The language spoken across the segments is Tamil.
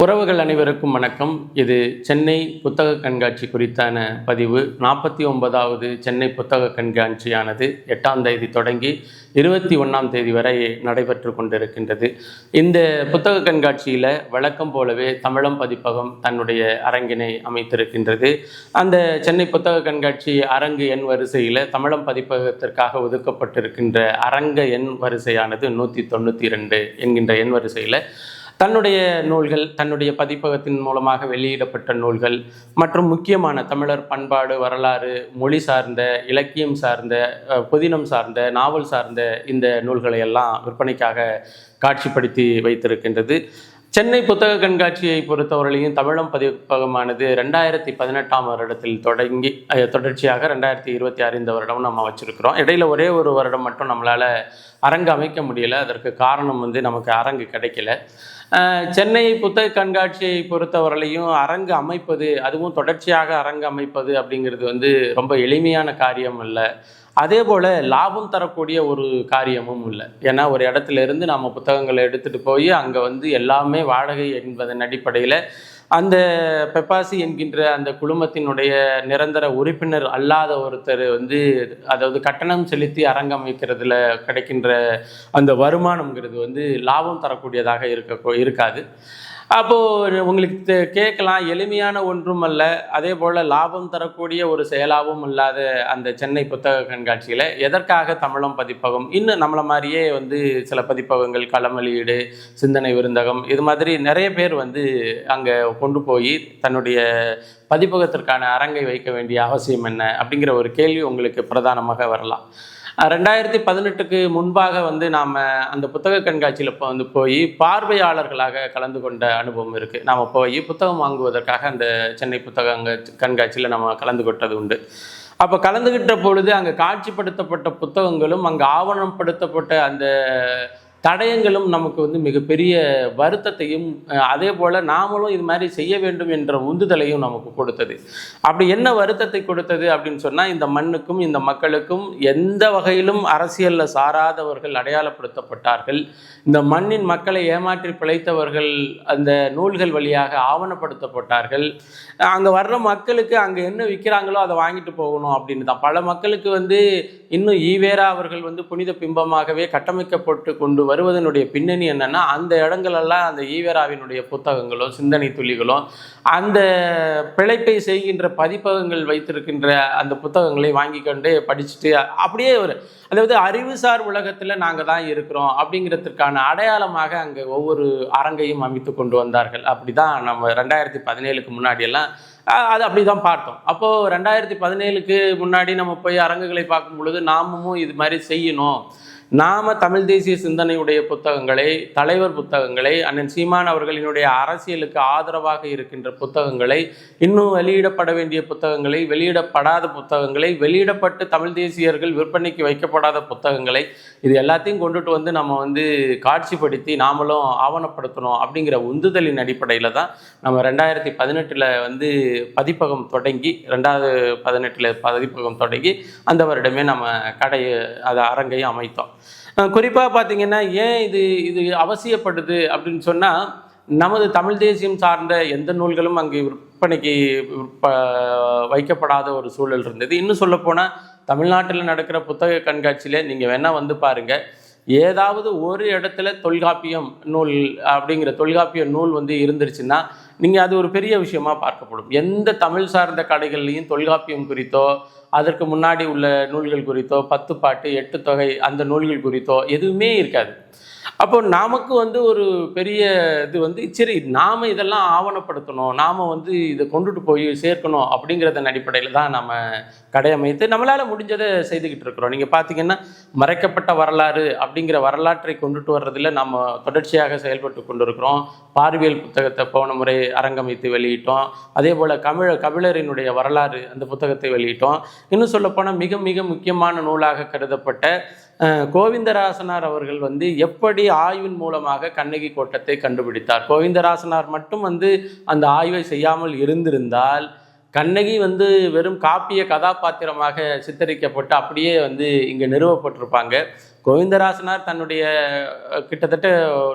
உறவுகள் அனைவருக்கும் வணக்கம். இது சென்னை புத்தக கண்காட்சி குறித்தான பதிவு. 49வது சென்னை புத்தக கண்காட்சியானது 8ஆம் தேதி தொடங்கி 21ஆம் தேதி வரை நடைபெற்று கொண்டிருக்கின்றது. இந்த புத்தக கண்காட்சியில் வழக்கம் போலவே தமிழம் பதிப்பகம் தன்னுடைய அரங்கினை அமைத்திருக்கின்றது. அந்த சென்னை புத்தக கண்காட்சி அரங்கு எண் வரிசையில் தமிழம் பதிப்பகத்திற்காக ஒதுக்கப்பட்டிருக்கின்ற அரங்க எண் வரிசையானது 192 என்கின்ற எண் வரிசையில் தன்னுடைய நூல்கள், தன்னுடைய பதிப்பகத்தின் மூலமாக வெளியிடப்பட்ட நூல்கள் மற்றும் முக்கியமான தமிழர் பண்பாடு, வரலாறு, மொழி சார்ந்த, இலக்கியம் சார்ந்த, புதினம் சார்ந்த, நாவல் சார்ந்த இந்த நூல்களை எல்லாம் விற்பனைக்காக காட்சிப்படுத்தி வைத்திருக்கின்றது. சென்னை புத்தக கண்காட்சியை பொறுத்தவரையிலையும் தமிழம் பதிப்பகமானது 2018ஆம் வருடத்தில் தொடங்கி தொடர்ச்சியாக 2026 இந்த வருடம் நம்ம வச்சுருக்கிறோம். இடையில் ஒரே ஒரு வருடம் மட்டும் நம்மளால் அரங்கு அமைக்க முடியலை. அதற்கு காரணம் நமக்கு அரங்கு கிடைக்கல. சென்னை புத்தக கண்காட்சியை பொறுத்தவரையிலையும் அரங்கு அமைப்பது, அதுவும் தொடர்ச்சியாக அரங்கு அமைப்பது அப்படிங்கிறது ரொம்ப எளிமையான காரியம் இல்லை. அதே போல் லாபம் தரக்கூடிய ஒரு காரியமும் இல்லை. ஏன்னா ஒரு இடத்துல இருந்து நம்ம புத்தகங்களை எடுத்துகிட்டு போய் அங்கே எல்லாமே வாடகை என்பதன் அடிப்படையில் அந்த பெப்பாசி என்கின்ற அந்த குழுமத்தினுடைய நிரந்தர உறுப்பினர் அல்லாத ஒருத்தர் அதாவது கட்டணம் செலுத்தி அரங்கமைக்கிறதுல கிடைக்கின்ற அந்த வருமானம்ங்கிறது லாபம் தரக்கூடியதாக இருக்காது. அப்போது உங்களுக்கு கேட்கலாம், எளிமையான ஒன்றும் அல்ல, அதே போல் லாபம் தரக்கூடிய ஒரு செயலாகவும் இல்லாத அந்த சென்னை புத்தக கண்காட்சியில் எதற்காக தமிழம் பதிப்பகம், இன்னும் நம்மளை மாதிரியே சில பதிப்பகங்கள், களம் வெளியீடு, சிந்தனை விருந்தகம், இது மாதிரி நிறைய பேர் அங்கே கொண்டு போய் தன்னுடைய பதிப்பகத்திற்கான அரங்கை வைக்க வேண்டிய அவசியம் என்ன அப்படிங்கிற ஒரு கேள்வி உங்களுக்கு பிரதானமாக வரலாம். 2018க்கு முன்பாக நாம் அந்த புத்தக கண்காட்சியில் போய் பார்வையாளர்களாக கலந்து கொண்ட அனுபவம் இருக்குது. நாம் போய் புத்தகம் வாங்குவதற்காக அந்த சென்னை புத்தக கண்காட்சியில் நம்ம கலந்து கொண்டது உண்டு. அப்போ கலந்துகிட்ட பொழுது அங்கே காட்சிப்படுத்தப்பட்ட புத்தகங்களும் அங்கே ஆவணப்படுத்தப்பட்ட அந்த தடயங்களும் நமக்கு மிகப்பெரிய வருத்தத்தையும், அதே போல் நாமளும் இது மாதிரி செய்ய வேண்டும் என்ற உந்துதலையும் நமக்கு கொடுத்தது. அப்படி என்ன வருத்தத்தை கொடுத்தது அப்படின்னு சொன்னால், இந்த மண்ணுக்கும் இந்த மக்களுக்கும் எந்த வகையிலும் அரசியலில் சாராதவர்கள் அடையாளப்படுத்தப்பட்டார்கள். இந்த மண்ணின் மக்களை ஏமாற்றி பிழைத்தவர்கள் அந்த நூல்கள் வழியாக ஆவணப்படுத்தப்பட்டார்கள். அங்கே வர்ற மக்களுக்கு அங்கே என்ன விற்கிறாங்களோ அதை வாங்கிட்டு போகணும் அப்படின்னு தான். பல மக்களுக்கு இன்னும் ஈவேரா அவர்கள் புனித பிம்பமாகவே கட்டமைக்கப்பட்டு கொண்டு வருவதனுடைய பின்னணி என்னன்னா, அந்த இடங்களெல்லாம் அந்த ஈவேராவினுடைய புத்தகங்களோ சிந்தனை துளிகளோ அந்த பிழைப்பை செய்கின்ற பதிப்பகங்கள் வைத்திருக்கின்ற அந்த புத்தகங்களை வாங்கி கொண்டு படிச்சுட்டு அப்படியே அதாவது அறிவுசார் உலகத்தில் நாங்கள் தான் இருக்கிறோம் அப்படிங்கிறதுக்கான அடையாளமாக அங்கே ஒவ்வொரு அரங்கையும் அமைத்து கொண்டு வந்தார்கள். அப்படி தான் நம்ம 2017க்கு முன்னாடியெல்லாம் அது அப்படி தான் பார்த்தோம். அப்போது 2017க்கு முன்னாடி நம்ம போய் அரங்குகளை பார்க்கும் பொழுது நாமும் இது மாதிரி செய்யணும், நாம தமிழ் தேசிய சிந்தனையுடைய புத்தகங்களை, தலைவர் புத்தகங்களை, அண்ணன் சீமான் அவர்களினுடைய அரசியலுக்கு ஆதரவாக இருக்கின்ற புத்தகங்களை, இன்னும் வெளியிடப்பட வேண்டிய புத்தகங்களை, வெளியிடப்படாத புத்தகங்களை, வெளியிடப்பட்டு தமிழ் தேசியர்கள் விற்பனைக்கு வைக்கப்படாத புத்தகங்களை, இது எல்லாத்தையும் கொண்டுட்டு நம்ம காட்சிப்படுத்தி நாமளும் ஆவணப்படுத்தணும் அப்படிங்கிற உந்துதலின் அடிப்படையில் தான் நம்ம 2018 பதிப்பகம் தொடங்கி 2018 பதிப்பகம் தொடங்கி அந்த வருடமே நம்ம அதை அரங்கையும் அமைத்தோம். குறிப்பாக பார்த்தீங்கன்னா, ஏன் இது அவசியப்படுது அப்படின்னு சொன்னால், நமது தமிழ் தேசியம் சார்ந்த எந்த நூல்களும் அங்கே விற்பனைக்கு வைக்கப்படாத ஒரு சூழல் இருந்தது. இன்னும் சொல்லப்போனால், தமிழ்நாட்டில் நடக்கிற புத்தக கண்காட்சியில் நீங்கள் வேணால் பாருங்கள், ஏதாவது ஒரு இடத்துல தொல்காப்பியம் நூல் அப்படிங்கிற தொல்காப்பிய நூல் இருந்துருச்சுன்னா நீங்கள் அது ஒரு பெரிய விஷயமா பார்க்கப்படும். எந்த தமிழ் சார்ந்த கடைகள்லையும் தொல்காப்பியம் குறித்தோ, அதற்கு முன்னாடி உள்ள நூல்கள் குறித்தோ, 10 பாட்டு 8 தொகை அந்த நூல்கள் குறித்தோ எதுவுமே இருக்காது. அப்போ நமக்கு ஒரு பெரிய இது சரி, நாம் இதெல்லாம் ஆவணப்படுத்தணும், நாம் இதை கொண்டுட்டு போய் சேர்க்கணும் அப்படிங்கிறதன் அடிப்படையில் தான் நம்ம கடையமைத்து நம்மளால் முடிஞ்சதை செய்துக்கிட்டு இருக்கிறோம். நீங்கள் பார்த்தீங்கன்னா, மறைக்கப்பட்ட வரலாறு அப்படிங்கிற வரலாற்றை கொண்டுட்டு வர்றதில் நம்ம தொடர்ச்சியாக செயல்பட்டு கொண்டு இருக்கிறோம். பார்வியல் புத்தகத்தை போன முறை அரங்கமைத்து வெளியிட்டோம். அதே போல் கபிலரினுடைய வரலாறு அந்த புத்தகத்தை வெளியிட்டோம். இன்னும் சொல்லப்போனால் மிக மிக முக்கியமான நூலாக கருதப்பட்ட கோவிந்தராசனார் அவர்கள் எப்படி ஆய்வின் மூலமாக கண்ணகி கோட்டத்தை கண்டுபிடித்தார். கோவிந்தராசனார் மட்டும் அந்த ஆய்வை செய்யாமல் இருந்திருந்தால் கண்ணகி வெறும் காப்பிய கதாபாத்திரமாக சித்தரிக்கப்பட்டு அப்படியே இங்கே நிறுவப்பட்டிருப்பாங்க. கோவிந்தராசனார் தன்னுடைய கிட்டத்தட்ட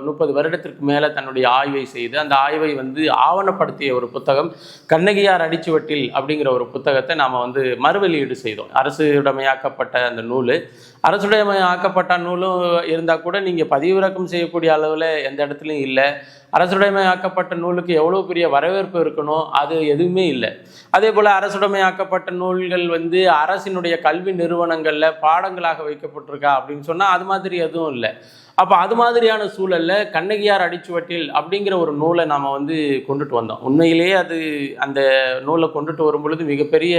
30 வருடத்திற்கு மேலே தன்னுடைய ஆய்வை செய்து அந்த ஆய்வை வந்து ஆவணப்படுத்திய ஒரு புத்தகம் கண்ணகியார் அடிச்சுவட்டில் அப்படிங்கிற ஒரு புத்தகத்தை நாம் வந்து மறுவெளியீடு செய்தோம். அரசுடைமையாக்கப்பட்ட அந்த நூல், அரசுடைமையாக்கப்பட்ட நூலும் இருந்தால் கூட நீங்கள் பதிவிறக்கம் செய்யக்கூடிய அளவில் எந்த இடத்துலையும் இல்லை. அரசுடைமையாக்கப்பட்ட நூலுக்கு எவ்வளோ பெரிய வரவேற்பு இருக்கணும், அது எதுவுமே இல்லை. அதே போல் அரசுடைமையாக்கப்பட்ட நூல்கள் வந்து அரசினுடைய கல்வி நிறுவனங்களில் பாடங்களாக வைக்கப்பட்டிருக்கா அப்படின்னு சொன்னால் அது மாதிரி எதுவும் இல்லை. அப்போ அது மாதிரியான சூழலில் கண்ணகியார் அடிச்சுவட்டில் அப்படிங்கிற ஒரு நூலை நாம் வந்து கொண்டுட்டு வந்தோம். உண்மையிலேயே அது அந்த நூலை கொண்டுட்டு வரும் பொழுது மிகப்பெரிய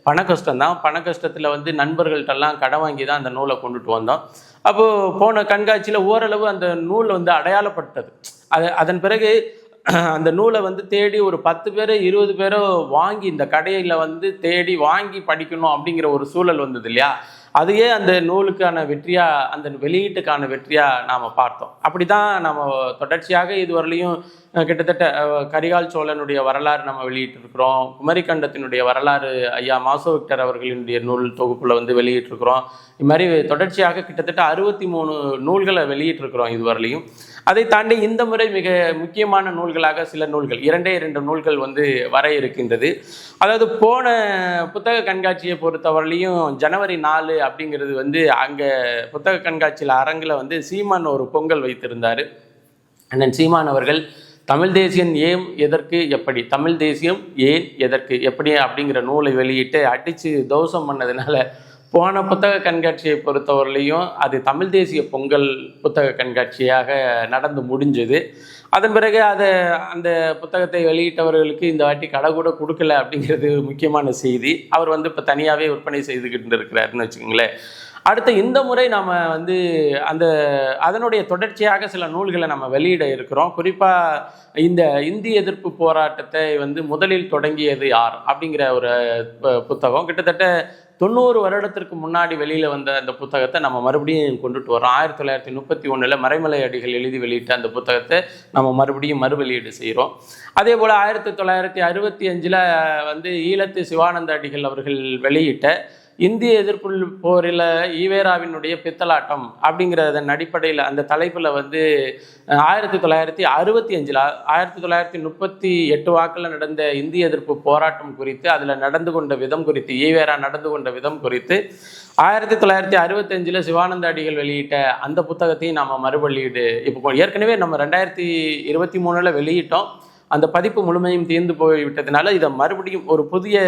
பண கஷ்டம்தான். பண கஷ்டத்தில் வந்து நண்பர்கள்ட்டெல்லாம் கடன் வாங்கி தான் அந்த நூலை கொண்டுட்டு வந்தோம். அப்போது போன கண்காட்சியில் ஓரளவு அந்த நூல் வந்து அடையாளப்பட்டது. அதன் பிறகு அந்த நூலை வந்து தேடி ஒரு 10 பேரோ 20 பேரோ வாங்கி இந்த கடையில் வந்து தேடி வாங்கி படிக்கணும் அப்படிங்கிற ஒரு சூழல் வந்தது இல்லையா? அதையே அந்த நூலுக்கான வெற்றியாக, அந்த வெளியீட்டுக்கான வெற்றியாக நாம் பார்த்தோம். அப்படி தான் நம்ம தொடர்ச்சியாக இதுவரையிலையும் கிட்டத்தட்ட கரிகால் சோழனுடைய வரலாறு நம்ம வெளியிட்டிருக்கிறோம். குமரிக்கண்டத்தினுடைய வரலாறு ஐயா மாசோ விக்டர் அவர்களினுடைய நூல் தொகுப்பில் வந்து வெளியிட்டிருக்கிறோம். இது மாதிரி தொடர்ச்சியாக கிட்டத்தட்ட 63 நூல்களை வெளியிட்டிருக்கிறோம் இதுவரையிலையும். அதை தாண்டி இந்த முறை மிக முக்கியமான நூல்களாக சில நூல்கள், 2 நூல்கள் வந்து வர இருக்கின்றது. அதாவது போன புத்தக கண்காட்சியை பொறுத்தவரையிலையும் ஜனவரி 4 அப்படிங்கிறது வந்து அங்கே புத்தக கண்காட்சியில் அரங்கில் வந்து சீமான் ஒரு பொங்கல் வைத்திருந்தார். அண்ணன் சீமான் அவர்கள் தமிழ் தேசியம் ஏன் எதற்கு எப்படி, தமிழ் தேசியம் ஏன் எதற்கு எப்படி அப்படிங்கிற நூலை வெளியிட்டு அடித்து தோஷம் பண்ணதுனால போன புத்தக கண்காட்சியை பொறுத்தவரையிலையும் அது தமிழ் தேசிய பொங்கல் புத்தக கண்காட்சியாக நடந்து முடிஞ்சது. அதன் பிறகு அந்த புத்தகத்தை வெளியிட்டவர்களுக்கு இந்த வாட்டி கடை கூட கொடுக்கல அப்படிங்கிறது முக்கியமான செய்தி. அவர் வந்து இப்போ தனியாகவே விற்பனை செய்துக்கிட்டு இருக்கிறாருன்னு வச்சுக்கோங்களேன். அடுத்த இந்த முறை நாம் வந்து அதனுடைய தொடர்ச்சியாக சில நூல்களை நம்ம வெளியிட இருக்கிறோம். குறிப்பாக இந்த இந்திய எதிர்ப்பு போராட்டத்தை வந்து முதலில் தொடங்கியது யார் அப்படிங்கிற ஒரு புத்தகம். கிட்டத்தட்ட 90 வருடத்திற்கு முன்னாடி வெளியில் வந்த அந்த புத்தகத்தை நம்ம மறுபடியும் கொண்டுட்டு வரோம். 1931 மறைமலை அடிகள் எழுதி வெளியிட்ட அந்த புத்தகத்தை நம்ம மறுபடியும் மறுவெளியீடு செய்கிறோம். அதே போல் 1965 வந்து ஈழத்து சிவானந்த அடிகள் அவர்கள் வெளியிட்ட இந்திய எதிர்ப்பு போரில் ஈவேராவினுடைய பித்தலாட்டம் அப்படிங்கிறதன் அடிப்படையில் அந்த தலைப்பில் வந்து 1965 1938 வாக்கில் நடந்த இந்திய எதிர்ப்பு போராட்டம் குறித்து, அதில் நடந்து கொண்ட விதம் குறித்து, ஈவேரா நடந்து கொண்ட விதம் குறித்து 1965 சிவானந்த அடிகள் வெளியிட்ட அந்த புத்தகத்தையும் நாம் மறுவெளியீடு இப்போ ஏற்கனவே நம்ம 2023 வெளியிட்டோம். அந்த பதிப்பு முழுமையும் தீர்ந்து போய்விட்டதுனால இதை மறுபடியும் ஒரு புதிய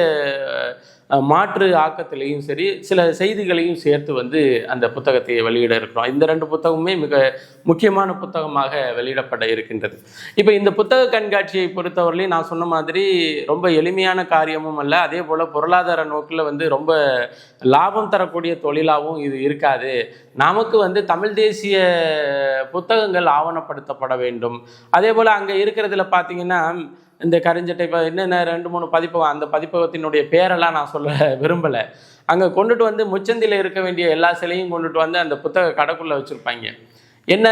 மாற்று ஆக்கத்திலையும் சரி சில செய்திகளையும் சேர்த்து வந்து அந்த புத்தகத்தை வெளியிட இருக்கிறோம். இந்த 2 புத்தகமுமே மிக முக்கியமான புத்தகமாக வெளியிடப்பட இருக்கின்றது. இப்போ இந்த புத்தக கண்காட்சியை பொறுத்தவரையிலையும் நான் சொன்ன மாதிரி ரொம்ப எளிமையான காரியமும் அல்ல, அதே போல் பொருளாதார நோக்கில் வந்து ரொம்ப லாபம் தரக்கூடிய தொழிலாகவும் இது இருக்காது. நமக்கு வந்து தமிழ் தேசிய புத்தகங்கள் ஆவணப்படுத்தப்பட வேண்டும். அதே போல் அங்கே இருக்கிறதுல பார்த்தீங்கன்னா இந்த கருஞ்சட்டை என்னென்ன 2-3 பதிப்பகம், அந்த பதிப்பகத்தினுடைய பேரெல்லாம் நான் சொல்ல விரும்பலை. அங்கே கொண்டுட்டு வந்து முச்சந்தியில் இருக்க வேண்டிய எல்லா சிலையும் கொண்டுட்டு வந்து அந்த புத்தக கடைக்குள்ளே வச்சுருப்பாங்க. என்ன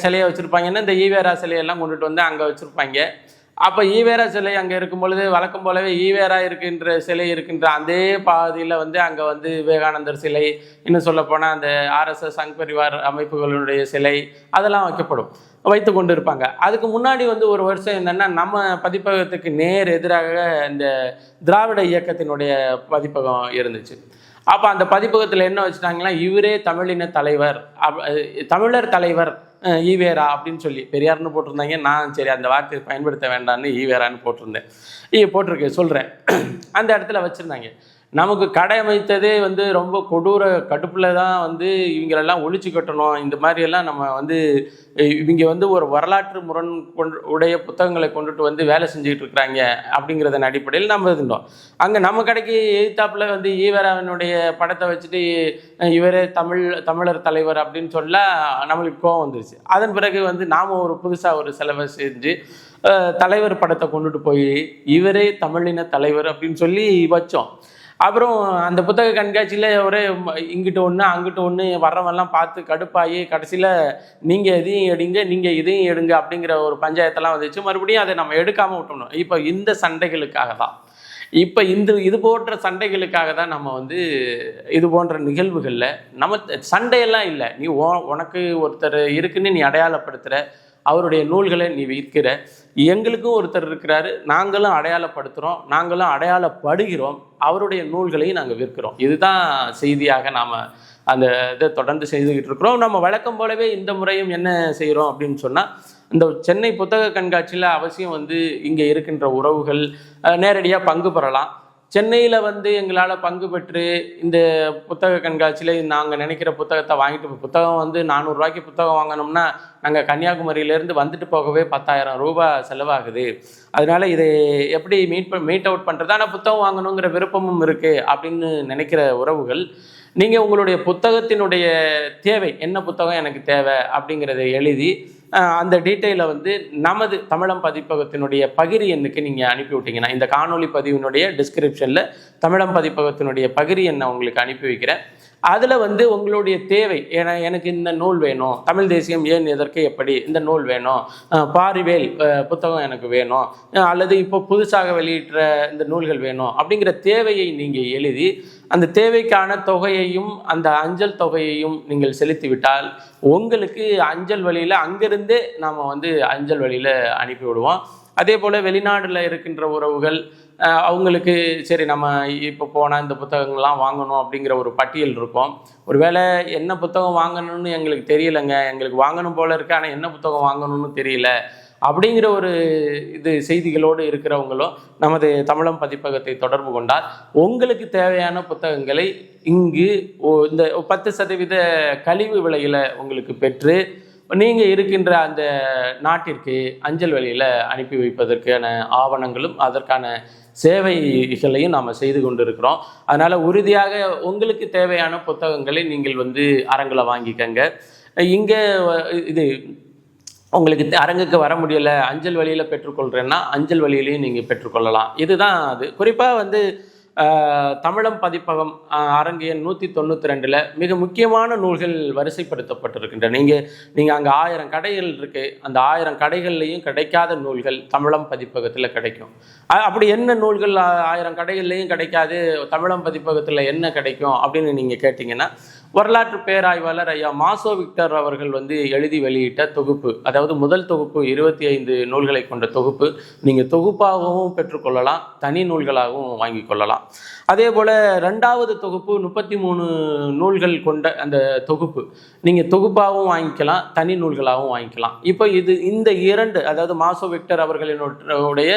சிலையை வச்சுருப்பாங்கன்னா இந்த ஈவேரா சிலையெல்லாம் கொண்டுட்டு வந்து அங்கே வச்சுருப்பாங்க. அப்போ ஈவேரா சிலை அங்கே இருக்கும் பொழுது வழக்கம் போலவே ஈவேரா இருக்கின்ற சிலை இருக்கின்ற அதே பாதியில் வந்து அங்கே வந்து விவேகானந்தர் சிலை, இன்னும் சொல்லப்போனால் அந்த RSS சங் பரிவார் அமைப்புகளுடைய சிலை அதெல்லாம் வைத்து கொண்டு இருப்பாங்க. அதுக்கு முன்னாடி வந்து ஒரு வருஷம் என்னென்னா நம்ம பதிப்பகத்துக்கு நேர் எதிராக இந்த திராவிட இயக்கத்தினுடைய பதிப்பகம் இருந்துச்சு. அப்போ அந்த பதிப்பகத்தில் என்ன வச்சுட்டாங்கன்னா, இவரே தமிழின தலைவர், தமிழர் தலைவர் ஈவேரா அப்படின்னு சொல்லி பெரியார்னு போட்டிருந்தாங்க. நான் சரி அந்த வார்த்தையை பயன்படுத்த வேண்டாம்னு ஈவேரான்னு போட்டிருக்கேன் சொல்கிறேன். அந்த இடத்துல வச்சுருந்தாங்க. நமக்கு கடை அமைத்ததே வந்து ரொம்ப கொடூர கடுப்பில் தான் வந்து இவங்களெல்லாம் ஒழிச்சு கட்டணும், இந்த மாதிரியெல்லாம் நம்ம வந்து இவங்க வந்து ஒரு வரலாற்று முரண் உடைய புத்தகங்களை கொண்டுட்டு வந்து வேலை செஞ்சுக்கிட்டு இருக்கிறாங்க அப்படிங்கிறதன் அடிப்படையில் நம்ம இருந்தோம். அங்கே நம்ம கடைக்கு எதிர்த்தாப்பில் வந்து ஈவேராவினுடைய படத்தை வச்சுட்டு இவரே தமிழர் தலைவர் அப்படின்னு சொல்ல நம்மளுக்கு கோவம் வந்துருச்சு. அதன் பிறகு வந்து நாம் ஒரு புதுசாக ஒரு செலவை செஞ்சு தலைவர் படத்தை கொண்டுட்டு போய் இவரே தமிழின தலைவர் அப்படின்னு சொல்லி வச்சோம். அப்புறம் அந்த புத்தக கண்காட்சியில் ஒரே இங்கிட்ட ஒன்று அங்கிட்ட ஒன்று வர்றவெல்லாம் பார்த்து கடுப்பாகி கடைசியில் நீங்கள் எதையும் எடுங்க, நீங்கள் இதையும் எடுங்க அப்படிங்கிற ஒரு பஞ்சாயத்தெல்லாம் வந்துச்சு. மறுபடியும் அதை நம்ம எடுக்காமல் விட்டணும். இப்போ இந்த சண்டைகளுக்காக தான் இப்போ இது போன்ற சண்டைகளுக்காக தான் நம்ம வந்து இது போன்ற நிகழ்வுகளில் நம்ம சண்டையெல்லாம் இல்லை, நீ உனக்கு ஒருத்தர் இருக்குன்னு நீ அடையாளப்படுத்துகிற, அவருடைய நூல்களை நீ விற்கிற, எங்களுக்கும் ஒருத்தர் இருக்கிறாரு, நாங்களும் அடையாளப்படுத்துகிறோம், நாங்களும் அடையாளப்படுகிறோம், அவருடைய நூல்களையும் நாங்கள் விற்கிறோம். இதுதான் செய்தியாக நாம் அந்த இதை தொடர்ந்து செய்துக்கிட்டு இருக்கிறோம். நம்ம வழக்கம் போலவே இந்த முறையும் என்ன செய்கிறோம் அப்படின்னு சொன்னால், இந்த சென்னை புத்தக கண்காட்சியில் அவசியம் வந்து இங்கே இருக்கின்ற உறவுகள் நேரடியாக பங்கு பெறலாம். சென்னையில் வந்து எங்களால் பங்கு பெற்று இந்த புத்தக கண்காட்சியில் நாங்கள் நினைக்கிற புத்தகத்தை வாங்கிட்டு, புத்தகம் வந்து 400 ரூபாய்க்கு புத்தகம் வாங்கினோம்னா நாங்கள் கன்னியாகுமரியிலேருந்து வந்துட்டு போகவே 10,000 ரூபாய் செலவாகுது. அதனால இதை எப்படி மீட் அவுட் பண்ணுறது, ஆனால் புத்தகம் வாங்கணுங்கிற விருப்பமும் இருக்குது அப்படின்னு நினைக்கிற உறவுகள், நீங்கள் உங்களுடைய புத்தகத்தினுடைய தேவை என்ன, புத்தகம் எனக்கு தேவை அப்படிங்கிறத எழுதி அந்த டீட்டெயிலை வந்து நமது தமிழம் பதிப்பகத்தினுடைய பகிரி எண்ணுக்கு நீங்கள் அனுப்பி விட்டீங்கன்னா, இந்த காணொலி பதிவினுடைய டிஸ்கிரிப்ஷனில் தமிழம் பதிப்பகத்தினுடைய பகிரி எண்ணை உங்களுக்கு அனுப்பி வைக்கிறேன். அதில் வந்து உங்களுடைய தேவை, ஏன்னா எனக்கு இந்த நூல் வேணும், தமிழ் தேசியம் ஏன் எதற்கு எப்படி இந்த நூல் வேணும், பாரிவேல் புத்தகம் எனக்கு வேணும், அல்லது இப்போ புதுசாக வெளியிட்ட இந்த நூல்கள் வேணும் அப்படிங்கிற தேவையை நீங்கள் எழுதி அந்த தேவைக்கான தொகையையும் அந்த அஞ்சல் தொகையையும் நீங்கள் செலுத்திவிட்டால் உங்களுக்கு அஞ்சல் வழியில் அங்கிருந்தே நாம் வந்து அஞ்சல் வழியில் அனுப்பிவிடுவோம். அதே போல் வெளிநாட்டில் இருக்கின்ற உறவுகள் அவங்களுக்கு சரி நம்ம இப்போ போனால் இந்த புத்தகங்கள்லாம் வாங்கணும் அப்படிங்கிற ஒரு பட்டியல் இருக்கும். ஒருவேளை என்ன புத்தகம் வாங்கணும்னு எங்களுக்கு தெரியலைங்க, எங்களுக்கு வாங்கணும் போல இருக்கு, ஆனால் என்ன புத்தகம் வாங்கணும்னு தெரியல அப்படிங்கிற ஒரு செய்திகளோடு இருக்கிறவங்களோ நமது தமிழம் பதிப்பகத்தை தொடர்பு கொண்டால் உங்களுக்கு தேவையான புத்தகங்களை இங்கு இந்த 10% கழிவு விலையில் உங்களுக்கு பெற்று நீங்கள் இருக்கின்ற அந்த நாட்டிற்கு அஞ்சல் வழியில் அனுப்பி வைப்பதற்கான ஆவணங்களும் அதற்கான சேவைகளையும் நாம் செய்து கொண்டு இருக்கிறோம். அதனால் உறுதியாக உங்களுக்கு தேவையான புத்தகங்களை நீங்கள் வந்து அரங்கில் வாங்கிக்கங்க. இங்கே இது உங்களுக்கு அரங்குக்கு வர முடியலை, அஞ்சல் வழியில் பெற்றுக்கொள்கிறேன்னா அஞ்சல் வழியிலையும் நீங்கள் பெற்றுக்கொள்ளலாம். இதுதான் அது. குறிப்பாக வந்து தமிழம் பதிப்பகம் அரங்கு எண் 192 மிக முக்கியமான நூல்கள் வரிசைப்படுத்தப்பட்டிருக்கின்றன. நீங்கள் அங்கே 1000 கடைகள் இருக்குது, அந்த 1000 கடைகள்லையும் கிடைக்காத நூல்கள் தமிழம் பதிப்பகத்தில் கிடைக்கும். அப்படி என்ன நூல்கள் 1000 கடைகள்லையும் கிடைக்காது, தமிழம் பதிப்பகத்தில் என்ன கிடைக்கும் அப்படின்னு நீங்கள் கேட்டிங்கன்னா, வரலாற்று பேராய்வாளர் ஐயா மாசோ விக்டர் அவர்கள் வந்து எழுதி வெளியிட்ட தொகுப்பு, அதாவது முதல் தொகுப்பு 25 நூல்களை கொண்ட தொகுப்பு நீங்கள் தொகுப்பாகவும் பெற்றுக்கொள்ளலாம், தனி நூல்களாகவும் வாங்கி கொள்ளலாம். அதே போல் 2வது தொகுப்பு 33 நூல்கள் கொண்ட அந்த தொகுப்பு நீங்கள் தொகுப்பாகவும் வாங்கிக்கலாம், தனி நூல்களாகவும் வாங்கிக்கலாம். இப்போ இந்த 2 அதாவது மாசோ விக்டர் அவர்களினுடைய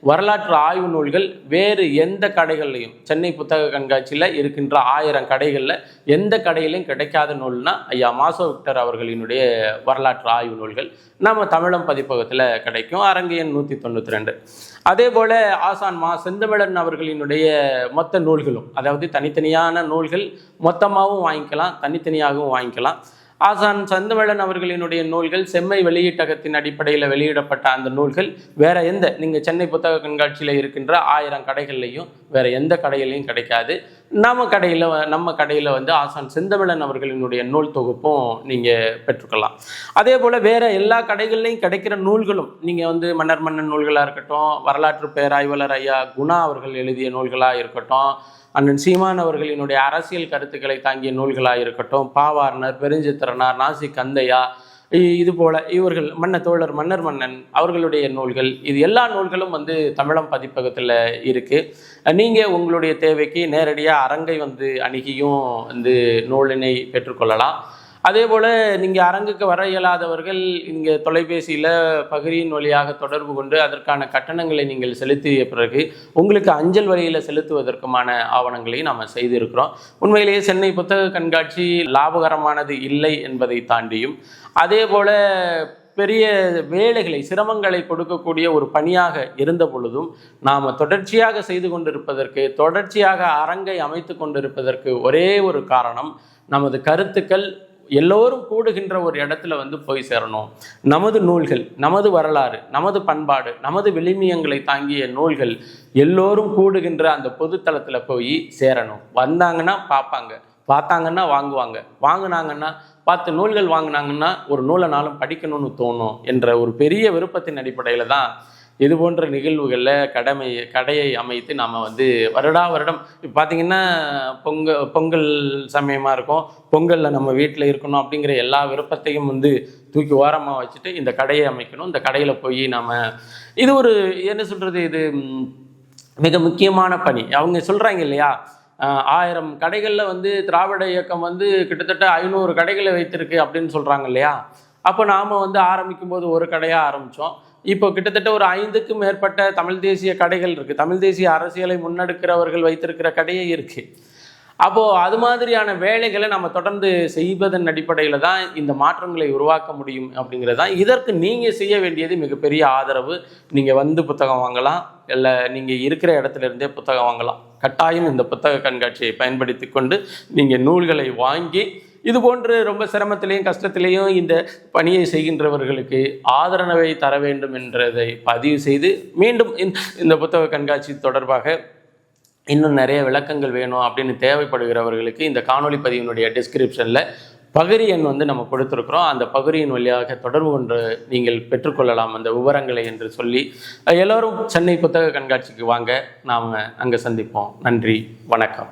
வரலாற்று ஆய்வு நூல்கள் வேறு எந்த கடைகள்லையும் சென்னை புத்தக கண்காட்சியில் இருக்கின்ற 1000 கடைகளில் எந்த கடையிலையும் கிடைக்காத நூல்னா ஐயா மாசோ விக்டர் அவர்களினுடைய வரலாற்று ஆய்வு நூல்கள் நம்ம தமிழம் பதிப்பகத்தில் கிடைக்கும், அரங்கு எண் 192. அதே போல் ஆசான் செந்தமிழன் அவர்களினுடைய மொத்த நூல்களும், அதாவது தனித்தனியான நூல்கள் மொத்தமாகவும் வாங்கிக்கலாம், தனித்தனியாகவும் வாங்கிக்கலாம். ஆசான் செந்தமிழன் அவர்களினுடைய நூல்கள் செம்மை வெளியீட்டகத்தின் அடிப்படையில் வெளியிடப்பட்ட அந்த நூல்கள் வேற எந்த நீங்கள் சென்னை புத்தக கண்காட்சியில் இருக்கின்ற 1000 கடைகள்லையும் வேற எந்த கடையிலையும் கிடைக்காது. நம்ம கடையில் வந்து ஆசான் செந்தமிழன் அவர்களினுடைய நூல் தொகுப்பும் நீங்கள் பெற்றுக்கலாம். அதே போல் வேற எல்லா கடைகள்லையும் கிடைக்கிற நூல்களும் நீங்கள் வந்து மன்னன் நூல்களாக இருக்கட்டும், வரலாற்று பேராய்வாளர் ஐயா குணா அவர்கள் எழுதிய நூல்களாக இருக்கட்டும், அண்ணன் சீமான் அவர்களினுடைய அரசியல் கருத்துக்களை தாங்கிய நூல்களாக இருக்கட்டும், பாவார்னர், பெருஞ்சித்திரனார், நாசி கந்தையா, இது போல இவர்கள் தோழர் மன்னன் அவர்களுடைய நூல்கள், இது எல்லா நூல்களும் வந்து தமிழம் பதிப்பகத்தில் இருக்குது. நீங்கள் உங்களுடைய தேவைக்கு நேரடியாக அரங்கை வந்து அணுகியும் வந்து நூலினை பெற்றுக்கொள்ளலாம். அதே போல் நீங்கள் அரங்குக்கு வர இயலாதவர்கள் இங்கே தொலைபேசியில் பகிரியின் வழியாக தொடர்பு கொண்டு அதற்கான கட்டணங்களை நீங்கள் செலுத்திய பிறகு உங்களுக்கு அஞ்சல் வழியில் செலுத்துவதற்குமான ஆவணங்களையும் நாம் செய்திருக்கிறோம். உண்மையிலேயே சென்னை புத்தக கண்காட்சி லாபகரமானது இல்லை என்பதை தாண்டியும், அதே போல் பெரிய வேலைகளை சிரமங்களை கொடுக்கக்கூடிய ஒரு பணியாக இருந்த பொழுதும் நாம் தொடர்ச்சியாக செய்து கொண்டிருப்பதற்கு, தொடர்ச்சியாக அரங்கை அமைத்து கொண்டிருப்பதற்கு ஒரே ஒரு காரணம், நமது கருத்துக்கள் எல்லோரும் கூடுகின்ற ஒரு இடத்துல வந்து போய் சேரணும். நமது நூல்கள், நமது வரலாறு, நமது பண்பாடு, நமது விளிமியங்களை தாங்கிய நூல்கள் எல்லோரும் கூடுகின்ற அந்த பொதுத்தளத்தில் போய் சேரணும். வந்தாங்கன்னா பார்ப்பாங்க, பார்த்தாங்கன்னா வாங்குவாங்க, வாங்கினாங்கன்னா 10 நூல்கள் வாங்கினாங்கன்னா ஒரு நூலை நாளும் படிக்கணும்னு தோணும் என்ற ஒரு பெரிய விருப்பத்தின் அடிப்படையில் தான் இது போன்ற நிகழ்வுகளில் கடையை அமைத்து நாம் வந்து வருடா வருடம் இப்போ பார்த்திங்கன்னா பொங்கல் சமயமாக இருக்கும், பொங்கலில் நம்ம வீட்டில் இருக்கணும் அப்படிங்கிற எல்லா விருப்பத்தையும் வந்து தூக்கி ஓரமாக வச்சுட்டு இந்த கடையை அமைக்கணும். இந்த கடையில் போய் நம்ம இது ஒரு என்ன சொல்கிறது, இது மிக முக்கியமான பணி. அவங்க சொல்கிறாங்க இல்லையா, 1000 கடைகளில் வந்து திராவிட இயக்கம் வந்து கிட்டத்தட்ட 500 கடைகளை வைத்திருக்கு அப்படின்னு சொல்கிறாங்க இல்லையா. அப்போ நாம் வந்து ஆரம்பிக்கும் போது ஒரு கடையாக ஆரம்பித்தோம். இப்போ கிட்டத்தட்ட ஒரு 5க்கும் மேற்பட்ட தமிழ் தேசிய கடைகள் இருக்குது. தமிழ் தேசிய அரசியலை முன்னெடுக்கிறவர்கள் வைத்திருக்கிற கடையே இருக்குது. அப்போது அது மாதிரியான வேலைகளை நம்ம தொடர்ந்து செய்வதன் அடிப்படையில் தான் இந்த மாற்றங்களை உருவாக்க முடியும் அப்படிங்கிறது தான். இதற்கு நீங்கள் செய்ய வேண்டியது மிகப்பெரிய ஆதரவு. நீங்கள் வந்து புத்தகம் வாங்கலாம், இல்லை நீங்கள் இருக்கிற இடத்துல இருந்தே புத்தகம் வாங்கலாம். கட்டாயம் இந்த புத்தக கண்காட்சியை பயன்படுத்தி கொண்டு நீங்கள் நூல்களை வாங்கி இது போன்று ரொம்ப சிரமத்திலையும் கஷ்டத்திலையும் இந்த பணியை செய்கின்றவர்களுக்கு ஆதரவை தர வேண்டும் என்றதை பதிவு செய்து, மீண்டும் இந்த புத்தக கண்காட்சி தொடர்பாக இன்னும் நிறைய விளக்கங்கள் வேணும் அப்படின்னு தேவைப்படுகிறவர்களுக்கு இந்த காணொலி பதிவினுடைய டிஸ்கிரிப்ஷனில் பகிரி எண் வந்து நம்ம கொடுத்துருக்குறோம். அந்த பகிரியின் வழியாக தொடர்பு கொண்டு நீங்கள் பெற்றுக்கொள்ளலாம் அந்த விவரங்களை என்று சொல்லி, எல்லோரும் சென்னை புத்தக கண்காட்சிக்கு வாங்க, நாம் அங்கே சந்திப்போம். நன்றி, வணக்கம்.